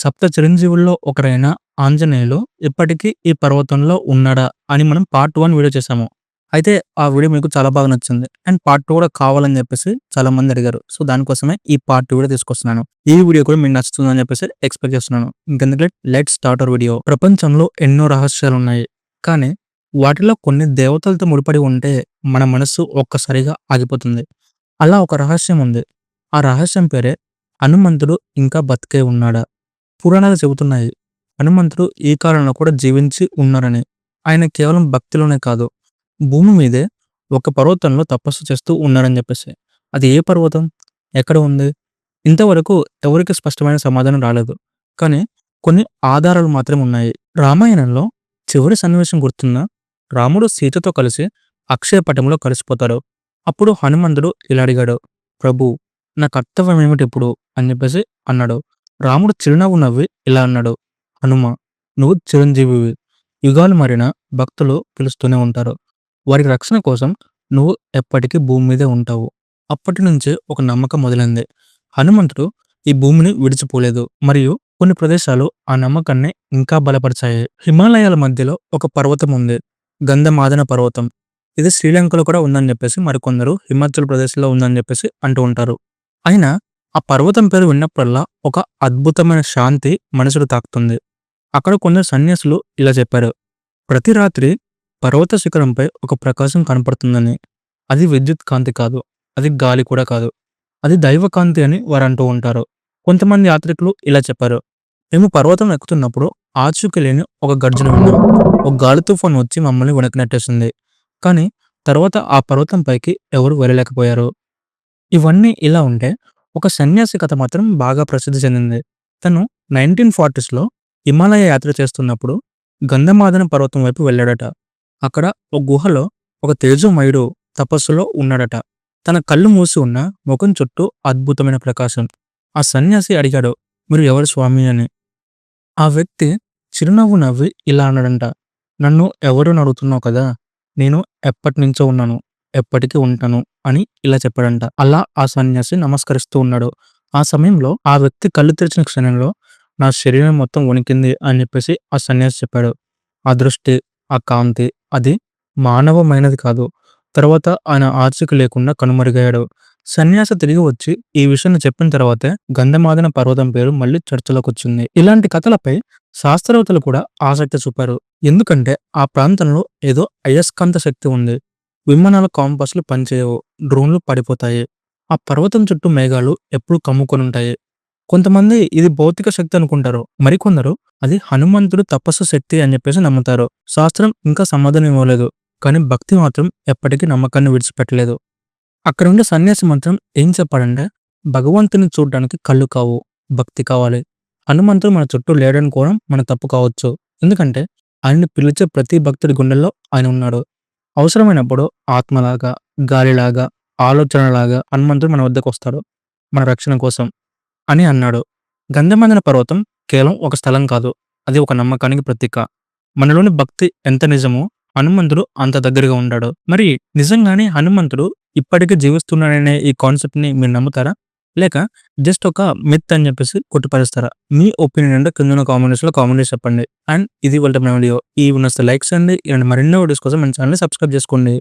సప్త చిరంజీవుల్లో ఒకరైన ఆంజనేయులు ఇప్పటికీ ఈ పర్వతంలో ఉన్నాడా అని మనం పార్ట్ 1 వీడియో చేసాము. అయితే ఆ వీడియో మీకు చాలా బాగా నచ్చింది. అండ్ పార్ట్ 2 కూడా కావాలని చెప్పేసి చాలా మంది అడిగారు. సో దానికోసమే ఈ పార్ట్ 2 వీడియో తీసుకొస్తున్నాను. ఈ వీడియో కూడా మీకు నచ్చుతుందని చెప్పేసి ఎక్స్‌పెక్ట్ చేస్తున్నాను. ఇంకెందుకు లెట్స్ స్టార్ట్ అవర్ వీడియో. ప్రపంచంలో ఎన్నో రహస్యాలున్నాయి. కానీ వాటిలో కొన్ని దేవతలతో ముడిపడి ఉంటే మన మనస్సు ఒక్కసారిగా ఆగిపోతుంది. అలా ఒక రహస్యం ఉంది. ఆ రహస్యం పేరే హనుమంతుడు ఇంకా బతికే ఉన్నాడా? పురాణాలు చెబుతున్నాయి. హనుమంతుడు ఈ కాలంలో కూడా జీవించి ఉన్నారని. ఆయన కేవలం భక్తిలోనే కాదు, భూమి మీదే ఒక పర్వతంలో తపస్సు చేస్తూ ఉన్నారని చెప్పేసి. అది ఏ పర్వతం? ఎక్కడ ఉంది? ఇంతవరకు ఎవరికీ స్పష్టమైన సమాధానం రాలేదు. కానీ కొన్ని ఆధారాలు మాత్రం ఉన్నాయి. రామాయణంలో చివరి సన్నివేశం గుర్తుందా? రాముడు సీతతో కలిసి అక్షయ పటంలో కలిసిపోతాడు. అప్పుడు హనుమంతుడు ఇలా అడిగాడు, ప్రభూ, నా కర్తవ్యం ఏమిటిప్పుడు అని చెప్పేసి అన్నాడు. రాముడు చిరునవ్వు నవ్వి ఇలా అన్నాడు, హనుమ, నువ్వు చిరంజీవివి. యుగాలు మారినా భక్తులు పిలుస్తూనే ఉంటారు. వారి రక్షణ కోసం నువ్వు ఎప్పటికీ భూమి మీదే ఉంటావు. అప్పటి నుంచే ఒక నమ్మకం మొదలైంది. హనుమంతుడు ఈ భూమిని విడిచిపోలేదు. మరియు కొన్ని ప్రదేశాలు ఆ నమ్మకాన్ని ఇంకా బలపరిచాయి. హిమాలయాల మధ్యలో ఒక పర్వతం ఉంది, గంధమాదన పర్వతం. ఇది శ్రీలంకలో కూడా ఉందని చెప్పేసి మరికొందరు హిమాచల్ ప్రదేశ్లో ఉందని చెప్పేసి అంటూ ఉంటారు. అయినా ఆ పర్వతం పేరు విన్నప్పుడల్లా ఒక అద్భుతమైన శాంతి మనసును తాకుతుంది. అక్కడ కొందరు సన్యాసులు ఇలా చెప్పారు, ప్రతి రాత్రి పర్వత శిఖరంపై ఒక ప్రకాశం కనపడుతుందని. అది విద్యుత్ కాంతి కాదు, అది గాలి కూడా కాదు, అది దైవ కాంతి అని వారు అంటూ ఉంటారు. కొంతమంది యాత్రికులు ఇలా చెప్పారు, మేము పర్వతం ఎక్కుతున్నప్పుడు ఆచూకీ లేని ఒక గర్జన విన్నాం. ఒక గాలి తుఫాను వచ్చి మమ్మల్ని వెనక్కి నెట్టేసింది. కానీ తర్వాత ఆ పర్వతం పైకి ఎవరు వెళ్ళలేకపోయారు. ఇవన్నీ ఇలా ఉంటే ఒక సన్యాసి కథ మాత్రం బాగా ప్రసిద్ధి చెందింది. తను 1940స్‌లో హిమాలయ యాత్ర చేస్తున్నప్పుడు గంధమాదన పర్వతం వైపు వెళ్ళాడట. అక్కడ ఒక గుహలో ఒక తేజోమయుడు తపస్సులో ఉన్నాడట. తన కళ్ళు మూసి ఉన్న ముఖం చుట్టూ అద్భుతమైన ప్రకాశం. ఆ సన్యాసి అడిగాడు, మీరు ఎవరు స్వామి అని. ఆ వ్యక్తి చిరునవ్వు నవ్వి ఇలా అన్నాడంట, నన్ను ఎవరు అడుగుతున్నావు కదా, నేను ఎప్పటినుంచో ఉన్నాను, ఎప్పటికీ ఉంటాను అని ఇలా చెప్పాడంట. అలా ఆ సన్యాసి నమస్కరిస్తూ ఉన్నాడు. ఆ సమయంలో ఆ వ్యక్తి కళ్ళు తెరిచిన క్షణంలో నా శరీరం మొత్తం వణికింది అని చెప్పేసి ఆ సన్యాసి చెప్పాడు. ఆ దృష్టి, ఆ కాంతి, అది మానవమైనది కాదు. తర్వాత ఆయన ఆచూకీ లేకుండా కనుమరుగయ్యాడు. సన్యాసి తిరిగి వచ్చి ఈ విషయాన్ని చెప్పిన తర్వాతే గంధమాదన పర్వతం పేరు మళ్ళీ చర్చలోకి వచ్చింది. ఇలాంటి కథలపై శాస్త్రవేత్తలు కూడా ఆసక్తి చూపారు. ఎందుకంటే ఆ ప్రాంతంలో ఏదో అయస్కాంత శక్తి ఉంది. విమానాల కాంపాస్లు పనిచేయవు, డ్రోన్లు పడిపోతాయి. ఆ పర్వతం చుట్టూ మేఘాలు ఎప్పుడూ కమ్ముకొని ఉంటాయి. కొంతమంది ఇది భౌతిక శక్తి అనుకుంటారు, మరికొందరు అది హనుమంతుడు తపస్సు శక్తి అని చెప్పేసి నమ్ముతారు. శాస్త్రం ఇంకా సమాధానం ఇవ్వలేదు, కానీ భక్తి మాత్రం ఎప్పటికీ నమ్మకాన్ని విడిచిపెట్టలేదు. అక్కడ ఉండే సన్యాసి మాత్రం ఏం చెప్పాడంటే, భగవంతుని చూడడానికి కళ్ళు కావు, భక్తి కావాలి. హనుమంతుడు మన చుట్టూ లేడనుకోవడం మన తప్పు కావచ్చు. ఎందుకంటే ఆయన్ని పిలిచే ప్రతి భక్తుడి గుండెల్లో ఆయన ఉన్నాడు. అవసరమైనప్పుడు ఆత్మలాగా, గాలిలాగా, ఆలోచనలాగా హనుమంతుడు మన వద్దకు వస్తాడు, మన రక్షణ కోసం అని అన్నాడు. గంధమాదన పర్వతం కేవలం ఒక స్థలం కాదు, అది ఒక నమ్మకానికి ప్రతీక. మనలోని భక్తి ఎంత నిజమో హనుమంతుడు అంత దగ్గరగా ఉంటాడు. మరి నిజంగానే హనుమంతుడు ఇప్పటికీ జీవిస్తున్నాడనే ఈ కాన్సెప్ట్ ని మీరు నమ్ముతారా, లేక జస్ట్ ఒక మిత్ అని చెప్పేసి కొట్టిపరుస్తారా? మీ ఒపీనియన్ అంటే కింద కామెంట్స్ లో కామెంట్ చేసి చెప్పండి. అండ్ ఇది వాళ్ళ వీడియో. ఈ ఉన్న లైక్స్ అండి. ఇలాంటి మరిన్నో వీడియోస్ కోసం మన ఛానల్ సబ్స్క్రైబ్ చేసుకోండి.